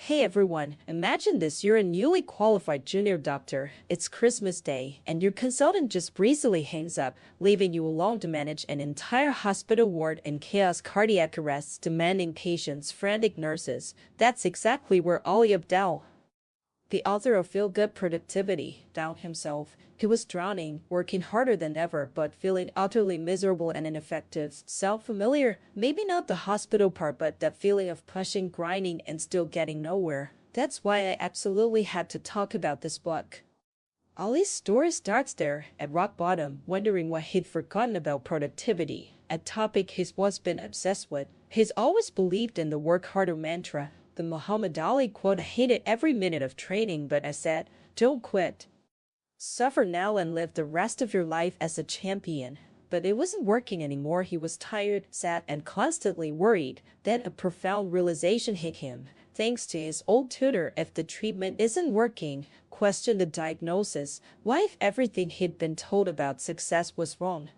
Hey everyone, imagine this, you're a newly qualified junior doctor, it's Christmas Day, and your consultant just breezily hangs up, leaving you alone to manage an entire hospital ward in chaos, cardiac arrests, demanding patients, frantic nurses. That's exactly where Ali Abdel, the author of Feel Good Productivity, found himself. He was drowning, working harder than ever, but feeling utterly miserable and ineffective. Sound familiar? Maybe not the hospital part, but that feeling of pushing, grinding, and still getting nowhere. That's why I absolutely had to talk about this book. Ali's story starts there, at rock bottom, wondering why he'd forgotten about productivity, a topic he's once been obsessed with. He's always believed in the work harder mantra, the Muhammad Ali quote. I hated every minute of training, but I said, don't quit. Suffer now and live the rest of your life as a champion. But it wasn't working anymore. He was tired, sad, and constantly worried. Then a profound realization hit him. Thanks to his old tutor, if the treatment isn't working, question the diagnosis. What if everything he'd been told about success was wrong?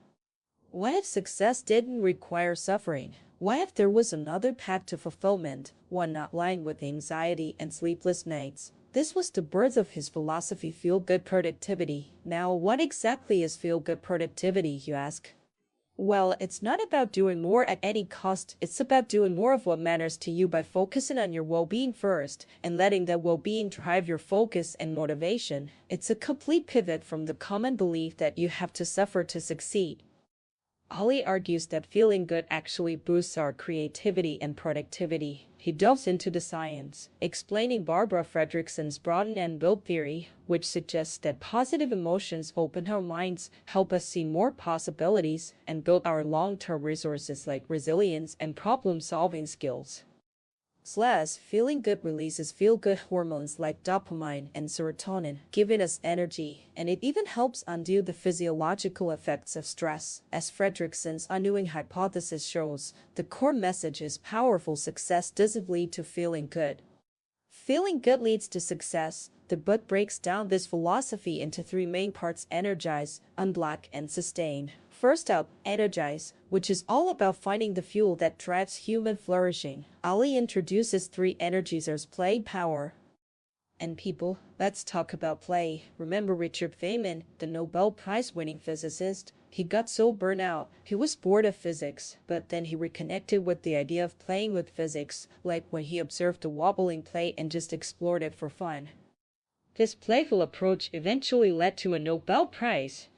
What if success didn't require suffering? What if there was another path to fulfillment, one not lined with anxiety and sleepless nights? This was the birth of his philosophy, Feel Good Productivity. Now, what exactly is Feel Good Productivity, you ask? Well, it's not about doing more at any cost. It's about doing more of what matters to you by focusing on your well-being first and letting that well-being drive your focus and motivation. It's a complete pivot from the common belief that you have to suffer to succeed. Ali argues that feeling good actually boosts our creativity and productivity. He delves into the science, explaining Barbara Fredrickson's broaden and build theory, which suggests that positive emotions open our minds, help us see more possibilities, and build our long-term resources like resilience and problem-solving skills. Feeling good releases feel-good hormones like dopamine and serotonin, giving us energy, and it even helps undo the physiological effects of stress. As Fredrickson's undoing hypothesis shows, the core message is powerful: success doesn't lead to feeling good. Feeling good leads to success. The book breaks down this philosophy into three main parts: energize, unblock, and sustain. First up, energize, which is all about finding the fuel that drives human flourishing. Ali introduces three energizers: play, power, and people. Let's talk about play. Remember Richard Feynman, the Nobel Prize-winning physicist? He got so burnt out, he was bored of physics, but then he reconnected with the idea of playing with physics, like when he observed a wobbling plate and just explored it for fun. This playful approach eventually led to a Nobel Prize.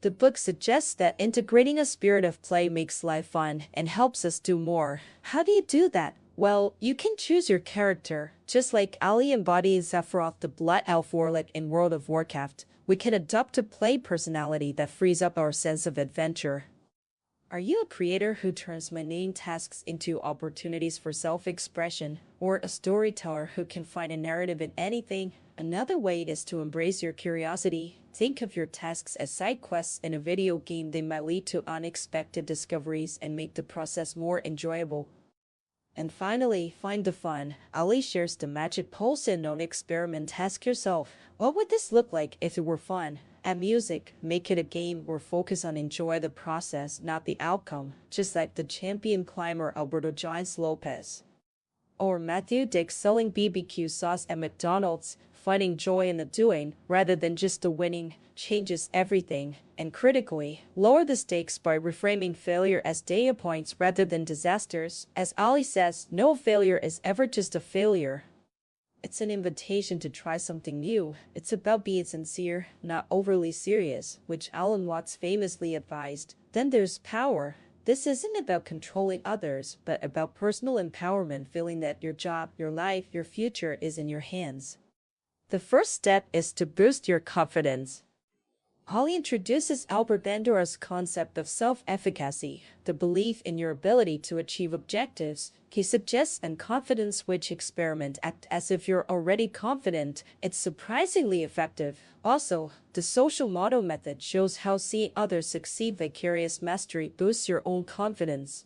The book suggests that integrating a spirit of play makes life fun and helps us do more. How do you do that? Well, you can choose your character. Just like Ali embodies Sephiroth the Blood Elf Warlock in World of Warcraft, we can adopt a play personality that frees up our sense of adventure. Are you a creator who turns mundane tasks into opportunities for self-expression, or a storyteller who can find a narrative in anything? Another way is to embrace your curiosity. Think of your tasks as side quests in a video game. They might lead to unexpected discoveries and make the process more enjoyable. And finally, find the fun. Ali shares the magic pulse in "Don't experiment." Ask yourself, what would this look like if it were fun? Add music, make it a game, or focus on enjoy the process, not the outcome, just like the champion climber Alberto Giants Lopez. Or Matthew Dix selling BBQ sauce at McDonald's. Finding joy in the doing, rather than just the winning, changes everything. And critically, lower the stakes by reframing failure as data points rather than disasters. As Ali says, no failure is ever just a failure. It's an invitation to try something new. It's about being sincere, not overly serious, which Alan Watts famously advised. Then there's power. This isn't about controlling others, but about personal empowerment, feeling that your job, your life, your future is in your hands. The first step is to boost your confidence. Ali introduces Albert Bandura's concept of self-efficacy, the belief in your ability to achieve objectives. He suggests an confidence switch experiment. Act as if you're already confident. It's surprisingly effective. Also, the social model method shows how seeing others succeed, vicarious mastery, boosts your own confidence.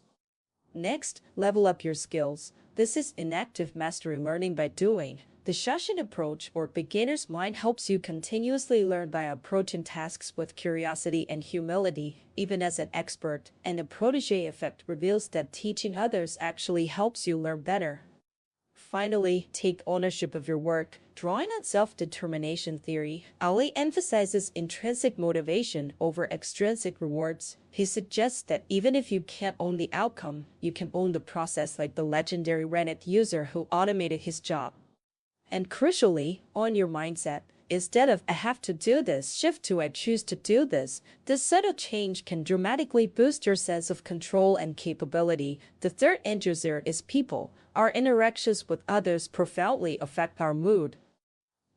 Next, level up your skills. This is inactive mastery, learning by doing. The Shashin approach, or beginner's mind, helps you continuously learn by approaching tasks with curiosity and humility, even as an expert, and the protege effect reveals that teaching others actually helps you learn better. Finally, take ownership of your work. Drawing on self-determination theory, Ali emphasizes intrinsic motivation over extrinsic rewards. He suggests that even if you can't own the outcome, you can own the process, like the legendary Reddit user who automated his job. And crucially, own your mindset. Instead of "I have to do this," shift to "I choose to do this." This subtle change can dramatically boost your sense of control and capability. The third end user is people. Our interactions with others profoundly affect our mood.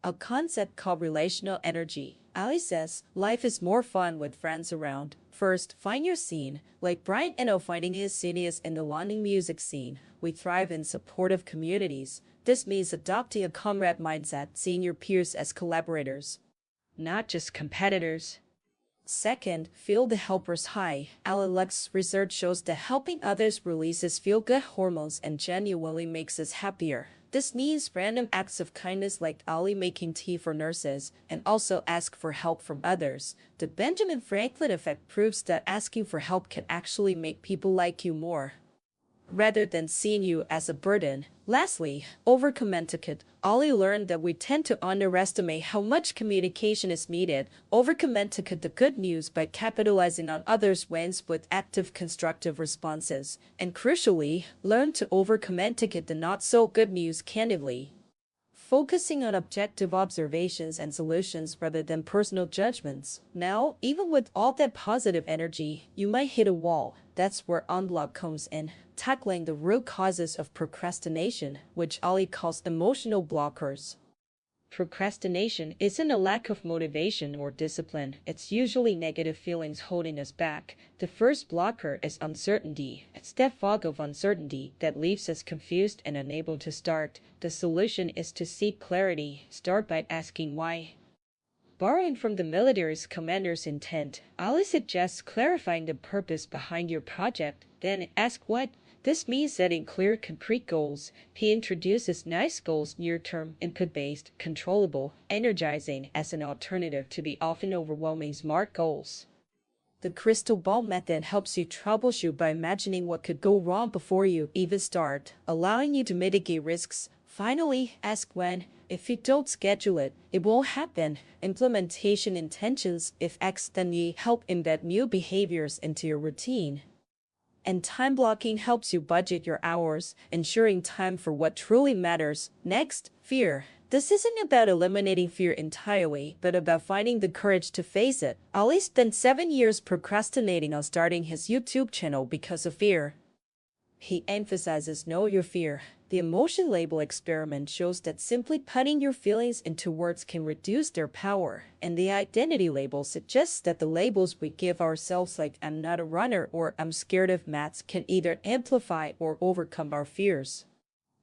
A concept called relational energy. Ali says, life is more fun with friends around. First, find your scene. Like Brian Eno finding his genius in the London music scene. We thrive in supportive communities. This means adopting a comrade mindset, seeing your peers as collaborators, not just competitors. Second, feel the helper's high. Alex research shows that helping others releases feel-good hormones and genuinely makes us happier. This means random acts of kindness like Ali making tea for nurses, and also ask for help from others. The Benjamin Franklin effect proves that asking for help can actually make people like you more, rather than seeing you as a burden. Lastly, overcome etiquette. Ali learned that we tend to underestimate how much communication is needed. Overcome etiquette, the good news, by capitalizing on others' wins with active constructive responses. And crucially, learn to overcome etiquette, the not so good news, candidly, focusing on objective observations and solutions rather than personal judgments. Now, even with all that positive energy, you might hit a wall. That's where Unblock comes in, tackling the root causes of procrastination, which Ali calls emotional blockers. Procrastination isn't a lack of motivation or discipline. It's usually negative feelings holding us back. The first blocker is uncertainty. It's that fog of uncertainty that leaves us confused and unable to start. The solution is to seek clarity. Start by asking why. Borrowing from the military's commander's intent, Ali suggests clarifying the purpose behind your project, then ask what. This means setting clear, concrete goals. He introduces nice goals, near-term, input-based, controllable, energizing, as an alternative to the often overwhelming SMART goals. The crystal ball method helps you troubleshoot by imagining what could go wrong before you even start, allowing you to mitigate risks. Finally, ask when. If you don't schedule it, it won't happen. Implementation intentions, if X, then Y, help embed new behaviors into your routine. And time blocking helps you budget your hours, ensuring time for what truly matters. Next, fear. This isn't about eliminating fear entirely, but about finding the courage to face it. Ali spent 7 years procrastinating on starting his YouTube channel because of fear. He emphasizes know your fear. The emotion label experiment shows that simply putting your feelings into words can reduce their power, and the identity label suggests that the labels we give ourselves, like "I'm not a runner" or "I'm scared of maths," can either amplify or overcome our fears.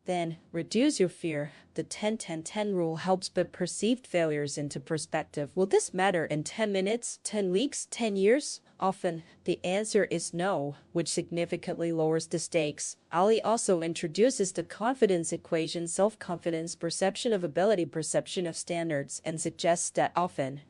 Then, reduce your fear. The 10-10-10 rule helps put perceived failures into perspective. Will this matter in 10 minutes, 10 weeks, 10 years? Often, the answer is no, which significantly lowers the stakes. Ali also introduces the confidence equation: self-confidence, perception of ability, perception of standards, and suggests that often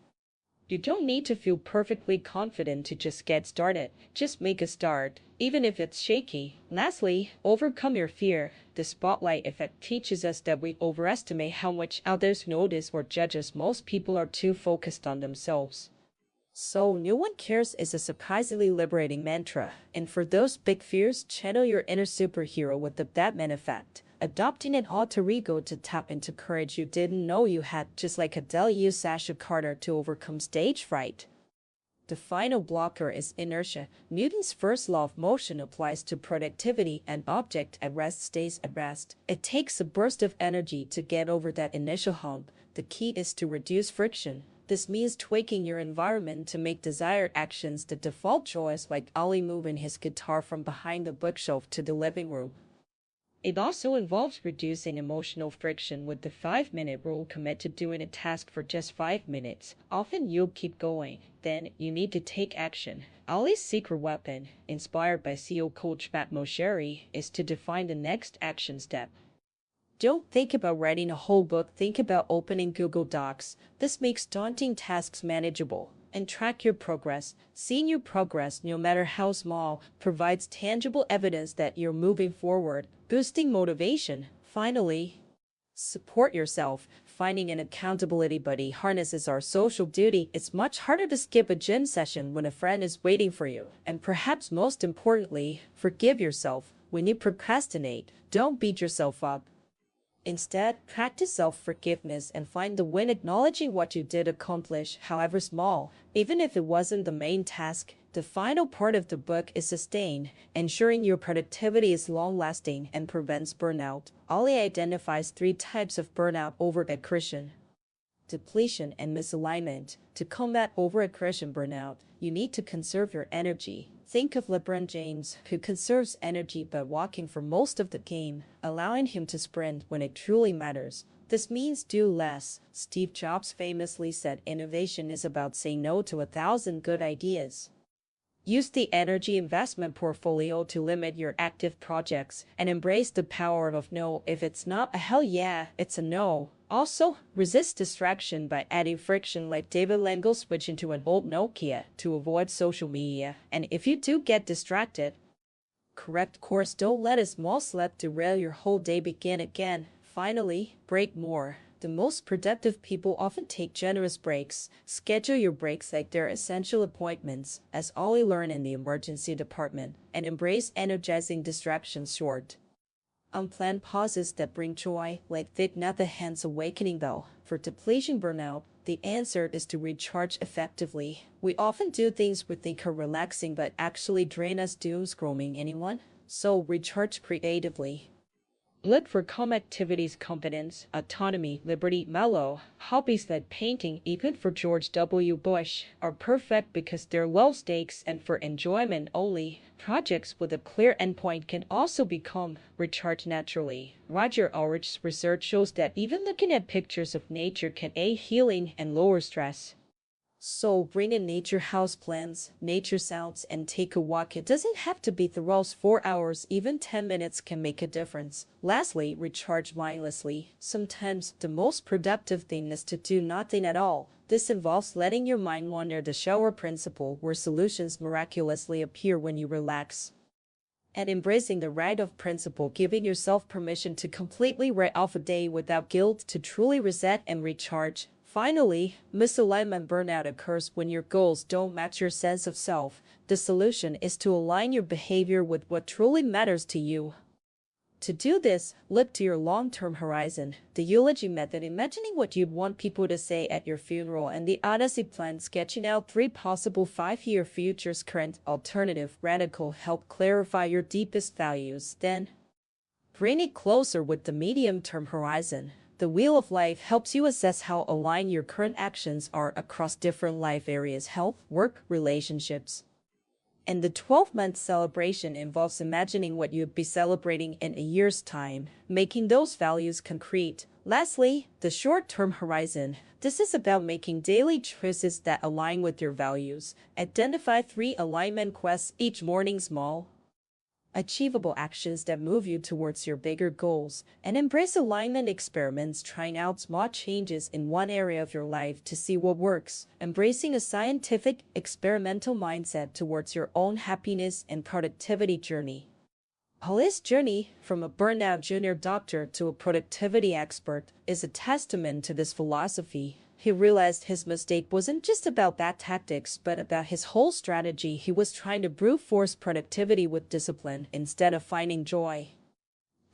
you don't need to feel perfectly confident to just get started. Just make a start, even if it's shaky. Lastly, overcome your fear. The spotlight effect teaches us that we overestimate how much others notice or judge us. Most people are too focused on themselves. So, no one cares is a surprisingly liberating mantra. And for those big fears, channel your inner superhero with the Batman effect. Adopting an alter ego to tap into courage you didn't know you had, just like Adele used Sasha Carter to overcome stage fright. The final blocker is inertia. Newton's first law of motion applies to productivity: an object at rest stays at rest. It takes a burst of energy to get over that initial hump. The key is to reduce friction. This means tweaking your environment to make desired actions the default choice, like Ali moving his guitar from behind the bookshelf to the living room. It also involves reducing emotional friction with the 5-minute rule. Commit to doing a task for just 5 minutes. Often you'll keep going. Then you need to take action. Ali's secret weapon, inspired by SEO coach Matt Mosheri, is to define the next action step. Don't think about writing a whole book. Think about opening Google Docs. This makes daunting tasks manageable. And track your progress. Seeing your progress, no matter how small, provides tangible evidence that you're moving forward, boosting motivation. Finally, support yourself. Finding an accountability buddy harnesses our social duty. It's much harder to skip a gym session when a friend is waiting for you. And perhaps most importantly, forgive yourself. When you procrastinate, don't beat yourself up. Instead, practice self-forgiveness and find the win acknowledging what you did accomplish, however small. Even if it wasn't the main task, the final part of the book is sustain, ensuring your productivity is long-lasting and prevents burnout. Ollie identifies 3 types of burnout over-accretion: depletion and misalignment. To combat over-accretion burnout, you need to conserve your energy. Think of LeBron James, who conserves energy by walking for most of the game, allowing him to sprint when it truly matters. This means do less. Steve Jobs famously said innovation is about saying no to 1,000 good ideas. Use the energy investment portfolio to limit your active projects and embrace the power of no. If it's not a hell yeah, it's a no. Also, resist distraction by adding friction, like David Lengo switching to an old Nokia to avoid social media. And if you do get distracted, correct course. Don't let a small slip derail your whole day. Begin again. Finally, break more. The most productive people often take generous breaks. Schedule your breaks like they're essential appointments, as Ollie learned in the emergency department, and embrace energizing distractions. Short, unplanned pauses that bring joy, like Thich Nhat Hanh's awakening though. For depletion burnout, the answer is to recharge effectively. We often do things we think are relaxing but actually drain us. Doom scrolling, anyone? So recharge creatively. Look for calm activities, competence, autonomy, liberty, mellow. Hobbies like painting, even for George W. Bush, are perfect because they're low stakes and for enjoyment only. Projects with a clear endpoint can also become recharge naturally. Roger Ulrich's research shows that even looking at pictures of nature can aid healing and lower stress. So bring in nature houseplants, nature sounds, and take a walk. It doesn't have to be through 4 hours, even 10 minutes can make a difference. Lastly, recharge mindlessly. Sometimes the most productive thing is to do nothing at all. This involves letting your mind wander, the shower principle, where solutions miraculously appear when you relax. And embracing the right of principle, giving yourself permission to completely write off a day without guilt, to truly reset and recharge. Finally, misalignment burnout occurs when your goals don't match your sense of self. The solution is to align your behavior with what truly matters to you. To do this, look to your long-term horizon. The eulogy method, imagining what you'd want people to say at your funeral, and the Odyssey plan, sketching out 3 possible 5-year futures: current, alternative, radical, help clarify your deepest values. Then, bring it closer with the medium-term horizon. The Wheel of Life helps you assess how aligned your current actions are across different life areas: health, work, relationships. And the 12-month celebration involves imagining what you'd be celebrating in a year's time, making those values concrete. Lastly, the short-term horizon. This is about making daily choices that align with your values. Identify 3 alignment quests each morning: small, achievable actions that move you towards your bigger goals, and embrace alignment experiments, trying out small changes in one area of your life to see what works, embracing a scientific, experimental mindset towards your own happiness and productivity journey. Ollie's journey, from a burnout junior doctor to a productivity expert, is a testament to this philosophy. He realized his mistake wasn't just about bad tactics, but about his whole strategy. He was trying to brute force productivity with discipline instead of finding joy.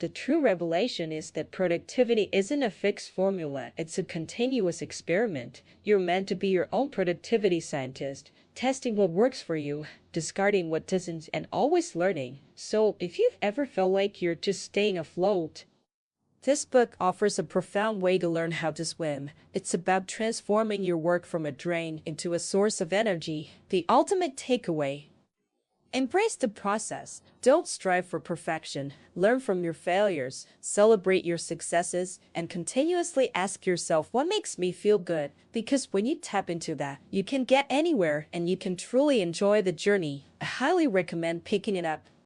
The true revelation is that productivity isn't a fixed formula, it's a continuous experiment. You're meant to be your own productivity scientist, testing what works for you, discarding what doesn't, and always learning. So, if you've ever felt like you're just staying afloat, this book offers a profound way to learn how to swim. It's about transforming your work from a drain into a source of energy. The ultimate takeaway: embrace the process. Don't strive for perfection. Learn from your failures, celebrate your successes, and continuously ask yourself, what makes me feel good? Because when you tap into that, you can get anywhere and you can truly enjoy the journey. I highly recommend picking it up.